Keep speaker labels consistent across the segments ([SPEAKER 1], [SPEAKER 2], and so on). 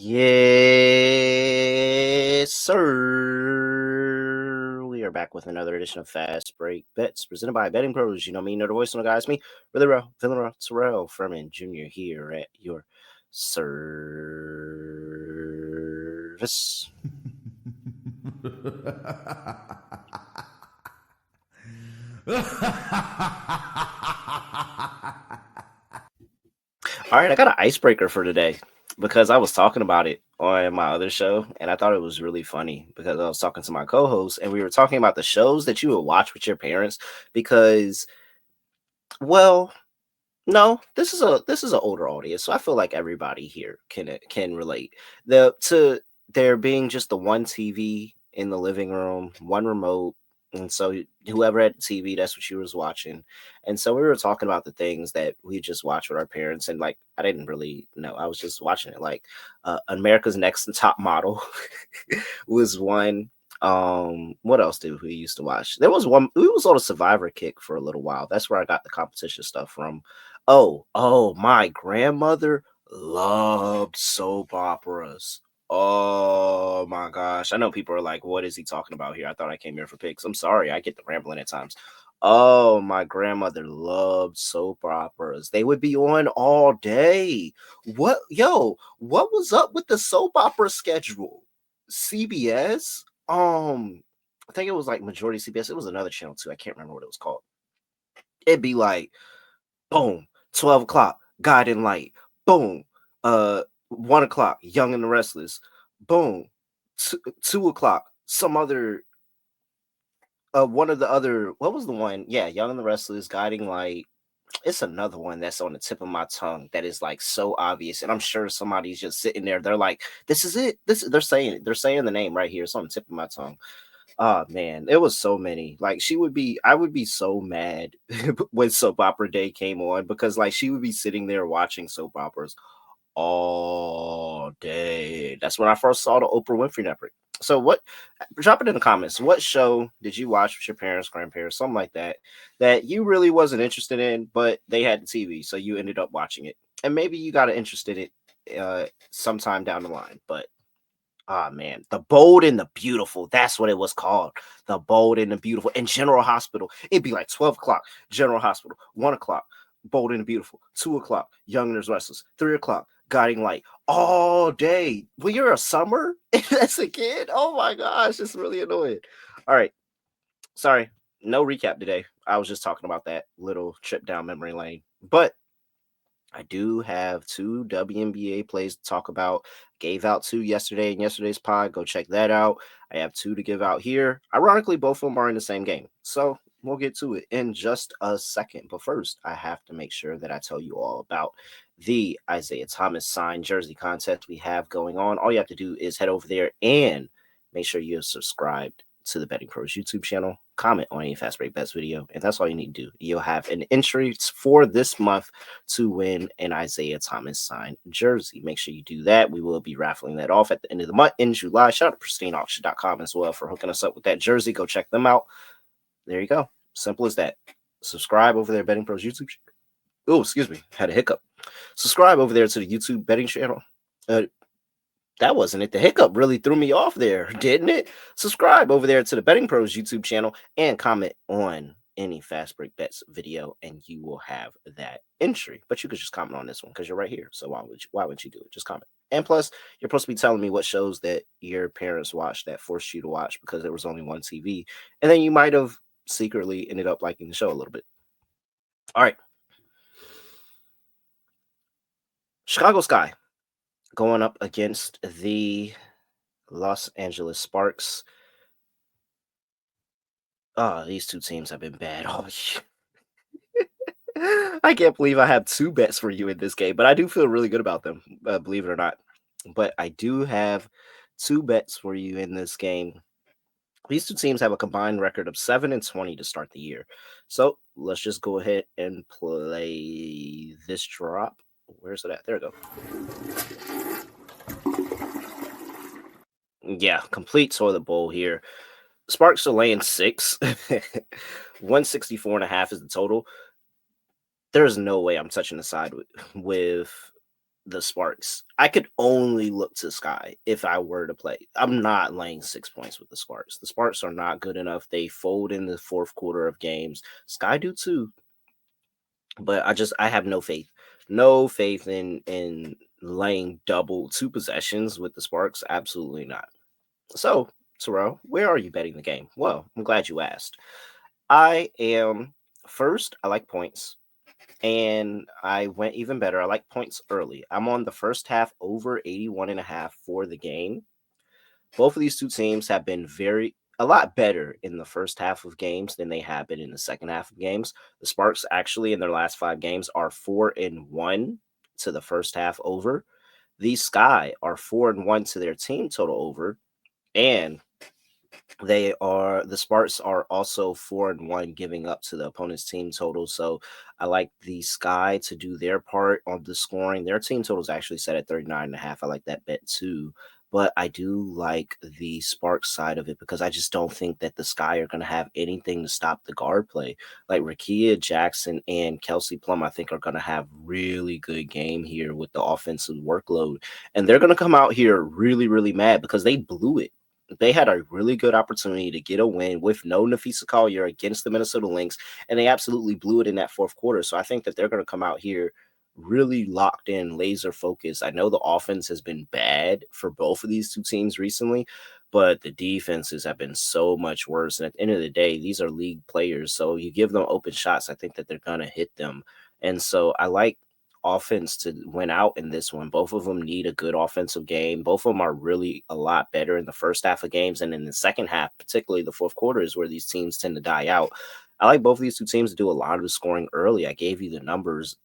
[SPEAKER 1] Yes, sir. We are back with another edition of Fast Break Bets presented by BettingPros. You know me, you know the voice, you know the guys, me, Terrell Furman Jr. here at your service. All right, I got an icebreaker for today because I was talking about it on my other show and I thought it was really funny because I was talking to my co-host and we were talking about the shows that you would watch with your parents because, well, no, this is an older audience, so I feel like everybody here can relate. To there being just the one TV in the living room, one remote, and so whoever had the TV, that's what you was watching. And so we were talking about the things that we just watched with our parents, and like I didn't really know, I was just watching it. Like America's Next Top Model was one. What else did we used to watch? There was one. We was on a Survivor kick for a little while. That's where I got the competition stuff from. Oh, my grandmother loved soap operas. Oh my gosh. I know people are like, what is he talking about here? I thought I came here for picks. I'm sorry, I get the rambling at times. Oh, my grandmother loved soap operas. They would be on all day. What was up with the soap opera schedule? CBS? I think it was like majority CBS. It was another channel too. I can't remember what it was called. It'd be like boom, 12 o'clock, Guiding Light. Boom, 1 o'clock, Young and the Restless. Boom, 2 o'clock, some other, one of the other, what was the one? Yeah, Young and the Restless, Guiding Light. It's another one that's on the tip of my tongue that is like so obvious. And I'm sure somebody's just sitting there. They're like, this is it. They're saying it. They're saying the name right here. It's on the tip of my tongue. Oh man, it was so many. Like I would be so mad when soap opera day came on because like she would be sitting there watching soap operas all day. That's when I first saw the Oprah Winfrey Network. So what? Drop it in the comments. What show did you watch with your parents, grandparents, something like that, that you really wasn't interested in, but they had the TV, so you ended up watching it, and maybe you got interested in it sometime down the line, but. Ah man, The Bold and the Beautiful. That's what it was called. The Bold and the Beautiful. And General Hospital. It'd be like 12 o'clock, General Hospital. 1 o'clock, Bold and the Beautiful. 2 o'clock, Young and the Restless. 3 o'clock, Guiding Light. All day. When you're a summer as a kid, oh my gosh, it's really annoying. All right. Sorry. No recap today. I was just talking about that little trip down memory lane. But I do have 2 WNBA plays to talk about. Gave out 2 yesterday in yesterday's pod. Go check that out. I have 2 to give out here. Ironically, both of them are in the same game. So we'll get to it in just a second. But first, I have to make sure that I tell you all about the Isaiah Thomas signed jersey contest we have going on. All you have to do is head over there and make sure you're subscribed to the Betting Pros YouTube channel. Comment on any Fast Break Bets video, and that's all you need to do. You'll have an entry for this month to win an Isaiah Thomas signed jersey. Make sure you do that. We will be raffling that off at the end of the month in July. Shout out to pristineauction.com as well for hooking us up with that jersey. Go check them out. There you go. Simple as that. Subscribe over there, Betting Pros YouTube. Oh, excuse me. Had a hiccup. Subscribe over there to the YouTube betting channel. That wasn't it. The hiccup really threw me off there, didn't it? Subscribe over there to the Betting Pros YouTube channel and comment on any Fast Break Bets video, and you will have that entry. But you could just comment on this one because you're right here. So why wouldn't you do it? Just comment. And plus, you're supposed to be telling me what shows that your parents watched that forced you to watch because there was only one TV, and then you might have secretly ended up liking the show a little bit. All right. Chicago Sky going up against the Los Angeles Sparks. Oh, these 2 teams have been bad. Oh, I can't believe I have 2 bets for you in this game, but I do feel really good about them, believe it or not. But I do have 2 bets for you in this game. These 2 teams have a combined record of 7-20 to start the year. So let's just go ahead and play this drop. Where's it at? There we go. Yeah, complete toilet bowl here. Sparks are laying 6. 164.5 is the total. There's no way I'm touching the side with the Sparks. I could only look to Sky if I were to play. I'm not laying 6 points with the Sparks. The Sparks are not good enough. They fold in the fourth quarter of games. Sky do too, but I have no faith. No faith in laying double two possessions with the Sparks. Absolutely not. So, Terrell, where are you betting the game? Well, I'm glad you asked. I am first, I like points. And I went even better. I like points early. I'm on the first half over 81.5 for the game. Both of these two teams have been a lot better in the first half of games than they have been in the second half of games. The Sparks actually in their last 5 games are 4-1 to the first half over. The Sky are 4-1 to their team total over. And the Sparks are also 4-1 giving up to the opponent's team total. So I like the Sky to do their part on the scoring. Their team total is actually set at 39.5. I like that bet too. But I do like the Sparks side of it because I just don't think that the Sky are going to have anything to stop the guard play. Like Rakia Jackson and Kelsey Plum, I think are going to have really good game here with the offensive workload. And they're going to come out here really, really mad because they blew it. They had a really good opportunity to get a win with no Nafisa Collier against the Minnesota Lynx, and they absolutely blew it in that fourth quarter. So I think that they're going to come out here really locked in, laser focused. I know the offense has been bad for both of these two teams recently, but the defenses have been so much worse. And at the end of the day, these are league players. So you give them open shots, I think that they're going to hit them. And so I like offense to win out in this one. Both of them need a good offensive game. Both of them are really a lot better in the first half of games, and in the second half, particularly the fourth quarter, is where these teams tend to die out. I like both of these two teams to do a lot of the scoring early. I gave you the numbers.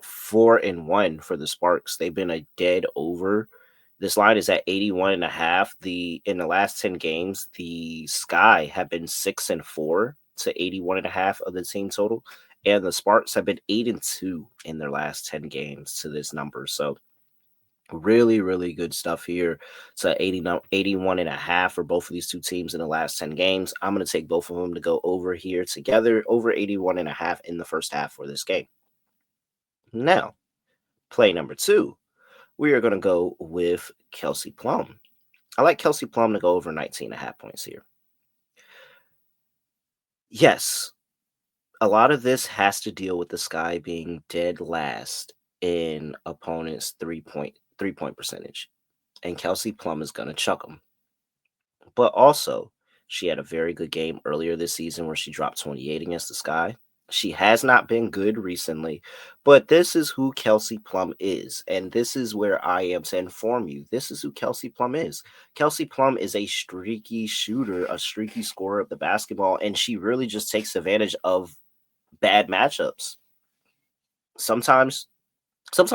[SPEAKER 1] 4-1 for the Sparks. They've been a dead over. This line is at 81.5. In the last 10 games, the Sky have been 6-4 to 81.5 of the team total. And the Sparks have been 8-2 in their last 10 games to this number. So really, really good stuff here. So 81.5 for both of these two teams in the last 10 games. I'm going to take both of them to go over here together, over 81.5 in the first half for this game. Now, play number 2. We are going to go with Kelsey Plum. I like Kelsey Plum to go over 19.5 points here. Yes, a lot of this has to deal with the Sky being dead last in opponents' three-point percentage. And Kelsey Plum is going to chuck them. But also, she had a very good game earlier this season where she dropped 28 against the Sky. She has not been good recently, but this is who Kelsey Plum is. And this is where I am to inform you. This is who Kelsey Plum is. Kelsey Plum is a streaky shooter, a streaky scorer of the basketball, and she really just takes advantage of bad matchups. Sometimes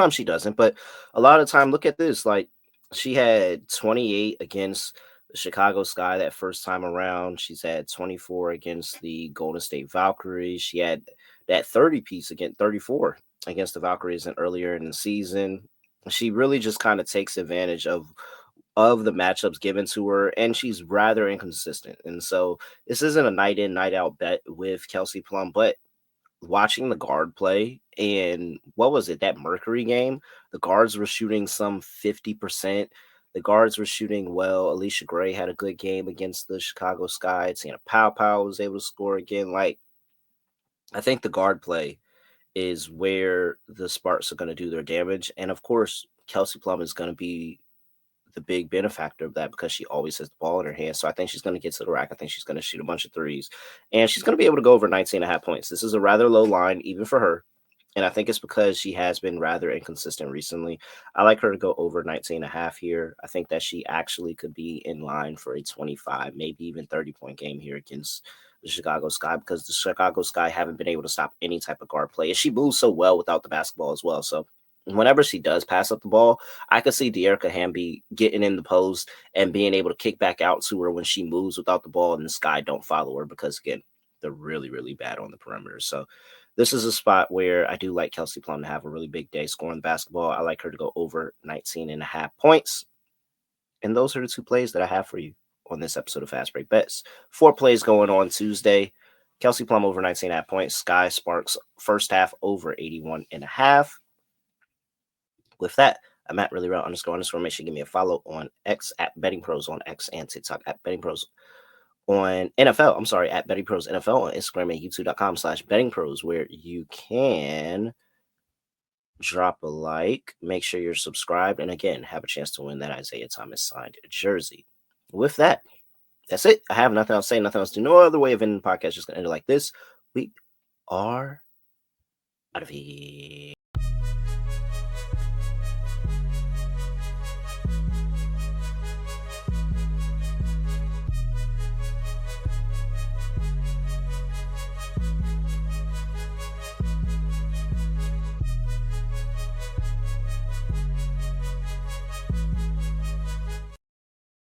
[SPEAKER 1] she doesn't, but a lot of the time, look at this. Like, she had 28 against the Chicago Sky that first time around. She's had 24 against the Golden State Valkyries. She had that 30 piece against 34 against the Valkyries and earlier in the season. She really just kind of takes advantage of the matchups given to her, and she's rather inconsistent. And so this isn't a night in, night out bet with Kelsey Plum, but watching the guard play, and what was it, that Mercury game? The guards were shooting some 50%. The guards were shooting well. Alicia Gray had a good game against the Chicago Sky. Tina Pow was able to score again. Like, I think the guard play is where the Sparks are going to do their damage. And of course, Kelsey Plum is going to be the big benefactor of that because she always has the ball in her hand. So I think she's going to get to the rack. I think she's going to shoot a bunch of threes, and she's going to be able to go over 19.5 points. This is a rather low line, even for her. And I think it's because she has been rather inconsistent recently. I like her to go over 19.5 here. I think that she actually could be in line for a 25, maybe even 30-point game here against the Chicago Sky, because the Chicago Sky haven't been able to stop any type of guard play. And she moves so well without the basketball as well. So whenever she does pass up the ball, I could see De'Erica Hamby getting in the post and being able to kick back out to her when she moves without the ball, and the Sky don't follow her because, again, they're really, really bad on the perimeter. So this is a spot where I do like Kelsey Plum to have a really big day scoring the basketball. I like her to go over 19.5 points. And those are the two plays that I have for you on this episode of Fast Break Bets. 4 plays going on Tuesday. Kelsey Plum over 19.5 points. Sky Sparks first half over 81.5. With that, I'm at really real __. Make sure you give me a follow on X at BettingPros on X and TikTok at BettingPros on NFL. I'm sorry, at BettingPros NFL on Instagram and YouTube.com/BettingPros, where you can drop a like, make sure you're subscribed, and again, have a chance to win that Isaiah Thomas signed jersey. With that, that's it. I have nothing else to say, nothing else to do. No other way of ending the podcast. Just gonna end it like this. We are out of here.